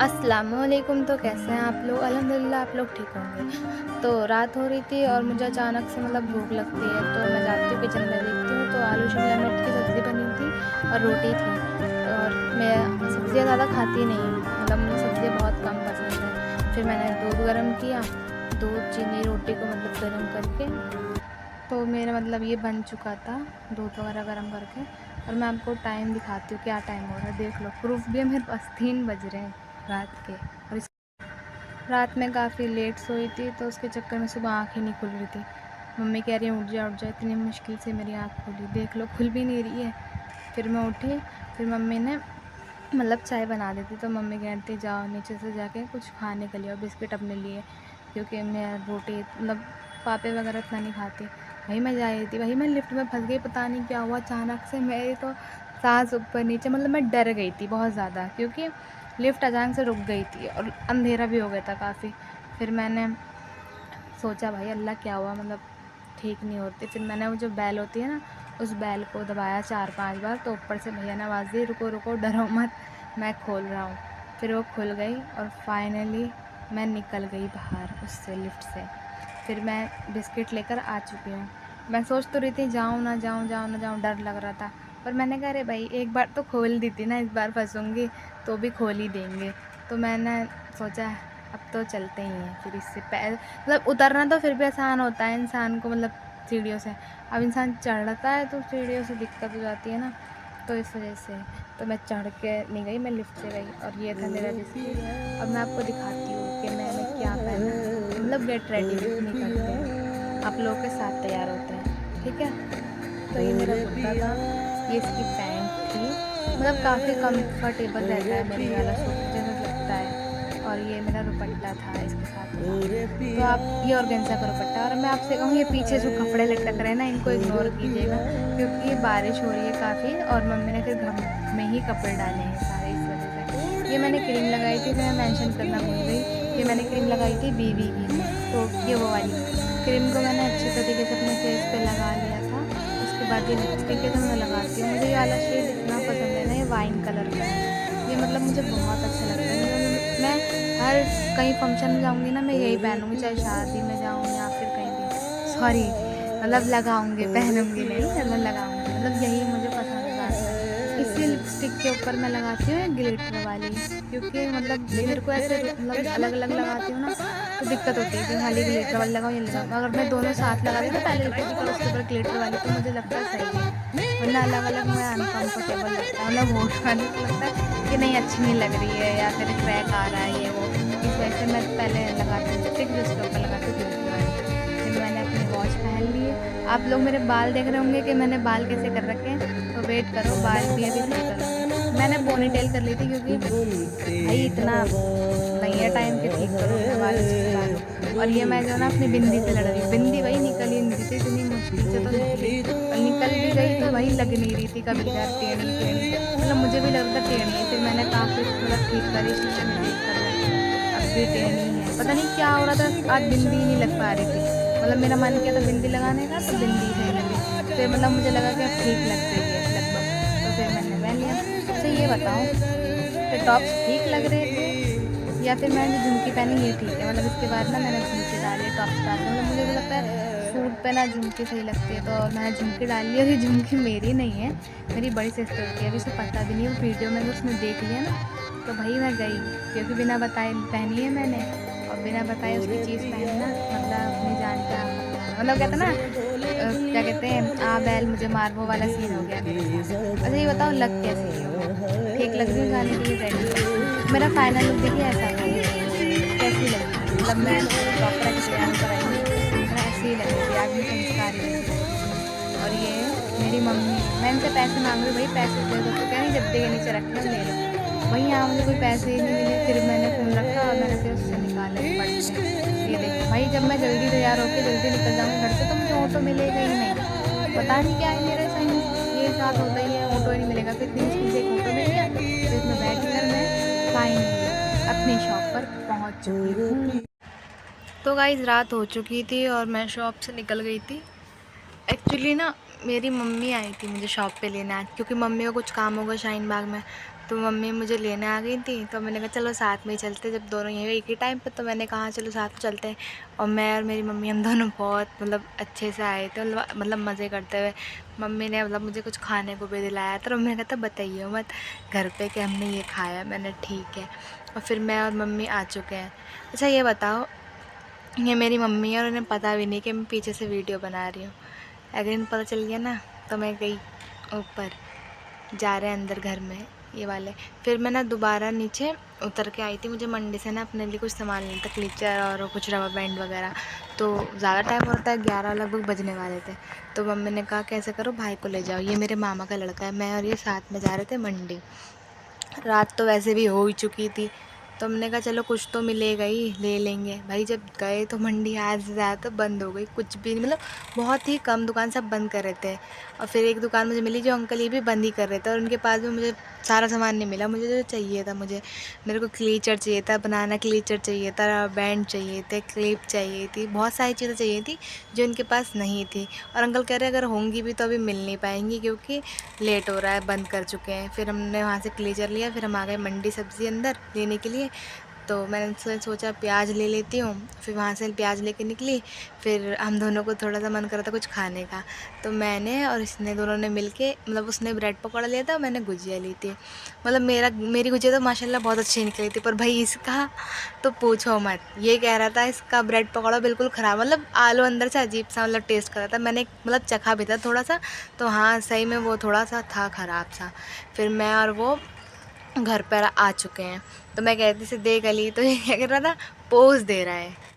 अस्सलामुअलैकुम। तो कैसे हैं आप लोग? अल्हम्दुलिल्लाह आप लोग ठीक होंगे। तो रात हो रही थी और मुझे अचानक से भूख लगती है, तो मैं जाती हूँ किचन में, देखती हूँ तो आलू शिमला मिर्च की सब्ज़ी बनी थी और रोटी थी। और मैं सब्ज़ियाँ ज़्यादा खाती नहीं हूँ, मुझे सब्ज़ियाँ बहुत कम पसंद है। फिर मैंने दूध गर्म किया, दूध चीनी रोटी को गर्म करके, तो मेरा ये बन चुका था दूध वगैरह गर्म करके। और मैं आपको टाइम दिखाती हूँ क्या टाइम हो रहा है, देख लो, प्रूफ भी है मेरे पास। 3 बज रहे हैं रात के। और इस रात में काफ़ी लेट सोई थी, तो उसके चक्कर में सुबह आँख ही नहीं खुल रही थी। मम्मी कह रही है उठ जा उठ जा, इतनी मुश्किल से मेरी आँख खुली, देख लो खुल भी नहीं रही है। फिर मैं उठी, फिर मम्मी ने चाय बना दी थी, तो मम्मी कहती जाओ नीचे से जाके कुछ खाने के लिए और बिस्किट अपने लिए, क्योंकि मैं रोटी पापे वगैरह इतना नहीं खाती। वही मैं जा रही थी, वही मैं लिफ्ट में फंस गई, पता नहीं क्या हुआ अचानक से मेरी तो सांस ऊपर नीचे, मैं डर गई थी बहुत ज़्यादा, क्योंकि लिफ्ट अचानक से रुक गई थी और अंधेरा भी हो गया था काफ़ी। फिर मैंने सोचा भाई अल्लाह क्या हुआ, ठीक नहीं होती। फिर मैंने वो जो बैल होती है ना, उस बैल को दबाया 4-5 बार, तो ऊपर से भैया ने आवाज़ दी रुको रुको डरो मत, मैं खोल रहा हूँ। फिर वो खुल गई और फाइनली मैं निकल गई बाहर उससे, लिफ्ट से। फिर मैं बिस्किट लेकर आ चुकी हूँ। मैं सोच तो रही थी जाऊँ ना जाऊँ, जाऊँ ना जाऊँ, डर लग रहा था। पर मैंने कहा अरे भाई एक बार तो खोल दी थी ना, इस बार फंसूँगी तो भी खोल ही देंगे। तो मैंने सोचा अब तो चलते ही हैं। फिर इससे उतरना तो फिर भी आसान होता है इंसान को, सीढ़ियों से। अब इंसान चढ़ता है तो सीढ़ियों से दिक्कत हो जाती है ना, तो इस वजह से तो मैं चढ़ के नहीं गई, मैं लिफ्ट से गई। और ये था मेरा बिस्किट। अब मैं आपको दिखाती हूँ कि मैंने क्या पहना, गेट रेडी विथ मी करते हैं, आप लोगों के साथ तैयार होते हैं, ठीक है। तो ये मेरा कुर्ता था, ये इसकी पैंट थी, काफ़ी कंफर्टेबल रहता है मेरे वाला सूट जैसा लगता है। और ये मेरा दुपट्टा था इसके साथ था। तो आप ये ऑर्गेन्जा का दुपट्टा। और मैं आपसे कहूँ ये पीछे जो कपड़े लटक रहे हैं ना, इनको इग्नोर कीजिएगा, क्योंकि बारिश हो रही है काफ़ी और मम्मी ने फिर घर में ही कपड़े डाले हैं सारे, इस वजह से। ये मैंने क्रीम लगाई थी, मैं मेंशन करना भूल गई, ये मैंने क्रीम लगाई थी बीबी की। तो ये वो वाली क्रीम को मैंने अच्छी तरीके से अपने फेस पे लगा लिया था। उसके बाद ये लिपस्टिक है जो मैं लगाती हूँ, मुझे ये वाला शेड इतना पसंद है ना, ये वाइन कलर का है। ये मुझे बहुत अच्छा लगता है। मैं हर कहीं फंक्शन में जाऊँगी ना, मैं यही पहनूँगी, चाहे शादी में जाऊँ या फिर कहीं भी। सॉरी, लगाऊँगी, पहनूँगी नहीं, लगाऊँगी, यही मुझे पसंद आता है। इसी लिपस्टिक के ऊपर मैं लगाती हूँ ग्लिटर वाली, क्योंकि मेरे को ऐसे अलग अलग लगाती हूँ ना, तो दिक्कत होती है कि खाली ग्लिटर वाली लगाऊँ या लगाऊँ। अगर मैं दोनों साथ लगा दी ना, पहले लिपस्टिक और उसके ऊपर ग्लिटर वाली, तो मुझे लगता है सही है, वरना अलग अलग में अनकम्फर्टेबल लगता है, होठ वाली को लगता है कि नहीं अच्छी नहीं लग रही है या फिर क्रैक आ रहा है ये वो। इस वजह से मैं पहले लगाती हूँ लिपस्टिक, फिर उसके ऊपर लगाती हूँ ग्लिटर वाली। फिर मैंने अपने वॉच पहन लिए। आप लोग मेरे बाल देख रहे होंगे कि मैंने बाल कैसे कर रखे हैं, तो वेट करो, बाल भी अभी सही करूँगी। मैंने पोनी टेल कर ली थी, क्योंकि भाई इतना नहीं है टाइम के ठीक करो अपने बाल उसके बाद। और ये मैं जो ना अपनी बिंदी से लड़ रही हूँ, बिंदी वही निकल ही नहीं रही थी, इतनी मुश्किल से तो निकली, और निकल भी गई तो वही लग नहीं रही थी, कभी इधर टेढ़ी टेढ़ी, मुझे भी लगता टेढ़ी है। फिर मैंने काफ़ी ठीक करी, शीशे में देख कर अब भी टेढ़ी है, पता नहीं क्या हो रहा था, आज बिंदी ही नहीं लग पा रही थी। मेरा मन किया था बिंदी लगाने का, तो बिंदी नहीं लगी। फिर मुझे लगा कि अब ठीक लग रही है लगभग, तो फिर मैंने पहन लिया। अच्छा ये बताओ कि टॉप्स ठीक लग रहे थे या फिर मैंने जो झुमकी पहनी ये ठीक है? इसके बाद ना मैंने झुमकी डाली, टॉप्स डाले, मुझे भी लगता है सूट पे ना झुमकी सही लगती है, तो मैंने झुमकी डाल ली। और ये झुमकी मेरी नहीं है, मेरी बड़ी सिस्टर की है, अभी उसे पता भी नहीं है। वो वीडियो में उसने देख लिया ना, तो भाई मैं गई, क्योंकि बिना बताए पहनी है मैंने, और बिना बताए उसकी चीज़ पहनना अपनी जान का खतरा। कहते ना क्या कहते हैं, आ बैल मुझे मार, वो वाला सीन हो गया मेरे साथ। अच्छा ये बताओ लग कैसी है मैं? ठीक लग रही हूँ जाने के लिए रेडी? मेरा फाइनल लुक देखिए ऐसा था, कैसी लगी? मैं प्रॉपर अच्छे तैयार कर आई हूँ, मैं ऐसी ही लग रही थी, आदमी संस्कारी लग रही थी। और ये मेरी मम्मी, मैं इनसे पैसे मांग रही, भाई पैसे दे दो, तो कह रही गद्दे के नीचे रखे ले लो। वहीं यहाँ मुझे कोई पैसे ही नहीं मिले, फिर मैंने फ़ोन रखा और मैंने फिर उससे निकाले पर्चे। ये देखो भाई, जब मैं जल्दी तैयार होकर जल्दी निकल जाऊँगी घर से, तो मुझे ऑटो मिलेगा ही नहीं, पता नहीं क्या है मेरे साइंस, ये साथ होता ही है, ऑटो ही नहीं मिलेगा। फिर इतनी मुश्किल से एक ऑटो मिल गया, फिर इसमें बैठ कर मैं फाइनली अपनी शॉप पर पहुँच चुकी हूँ। तो गाइस रात हो चुकी थी और मैं शॉप से निकल गई थी। एक्चुअली ना मेरी मम्मी आई थी मुझे शॉप पे लेने आज, क्योंकि मम्मी को कुछ काम होगा शाहीन बाग में, तो मम्मी मुझे लेने आ गई थी, तो मैंने कहा चलो साथ में ही चलते, जब दोनों यहीं एक ही टाइम पे, तो मैंने कहा चलो साथ में चलते हैं। और मैं और मेरी मम्मी हम दोनों बहुत अच्छे से आए थे, मज़े करते हुए। मम्मी ने मुझे कुछ खाने को भी दिलाया था, और मैंने कहा था बताइए मत घर पे कि हमने ये खाया। मैंने ठीक है। और फिर मैं और मम्मी आ चुके हैं। अच्छा ये बताओ, ये मेरी मम्मी है और उन्हें पता भी नहीं कि मैं पीछे से वीडियो बना रही हूँ। अगर इन्हें पता चल गया ना, तो मैं गई ऊपर, जा रहे हैं अंदर घर में ये वाले। फिर मैं ना दोबारा नीचे उतर के आई थी, मुझे मंडी से ना अपने लिए कुछ सामान लेना था, क्लिचर और कुछ रबर बैंड वगैरह। तो ज़्यादा टाइम होता है, 11 लगभग बजने वाले थे। तो मम्मी ने कहा कैसे करो, भाई को ले जाओ, ये मेरे मामा का लड़का है। मैं और ये साथ में जा रहे थे मंडी। रात तो वैसे भी हो ही चुकी थी, तो हमने कहा चलो कुछ तो मिलेगा ही, ले लेंगे। भाई जब गए तो मंडी आज से ज़्यादा तो बंद हो गई, कुछ भी बहुत ही कम दुकान सब बंद कर रहे थे। और फिर एक दुकान मुझे मिली जो अंकल ये भी बंद ही कर रहे थे, और उनके पास भी मुझे सारा सामान नहीं मिला मुझे जो चाहिए था। मेरे को क्लीचर चाहिए था, बनाना क्लीचर चाहिए था, बैंड चाहिए थे, क्लिप चाहिए थी, बहुत सारी चीज़ें चाहिए थी जो इनके पास नहीं थी। और अंकल कह रहे अगर होंगी भी तो अभी मिल नहीं पाएंगी, क्योंकि लेट हो रहा है, बंद कर चुके हैं। फिर हमने वहाँ से क्लीचर लिया, फिर हम आ गए मंडी सब्ज़ी अंदर लेने के लिए। तो मैंने सोचा प्याज ले लेती हूँ। फिर वहाँ से प्याज लेके निकली। फिर हम दोनों को थोड़ा सा मन कर रहा था कुछ खाने का, तो मैंने और इसने दोनों ने मिल के उसने ब्रेड पकौड़ा लिया था, मैंने गुजिया ली थी। मेरी गुजिया तो माशाल्लाह बहुत अच्छी निकली थी, पर भाई इसका तो पूछो मत। ये कह रहा था इसका ब्रेड पकौड़ा बिल्कुल ख़राब, आलू अंदर से अजीब सा टेस्ट कर रहा था। मैंने चखा भी था थोड़ा सा, तो हाँ सही में वो थोड़ा सा था ख़राब सा। फिर मैं और वो घर पर आ चुके हैं। तो मैं कहती से देख अली, तो ये क्या कर रहा था, पोज़ दे रहा है।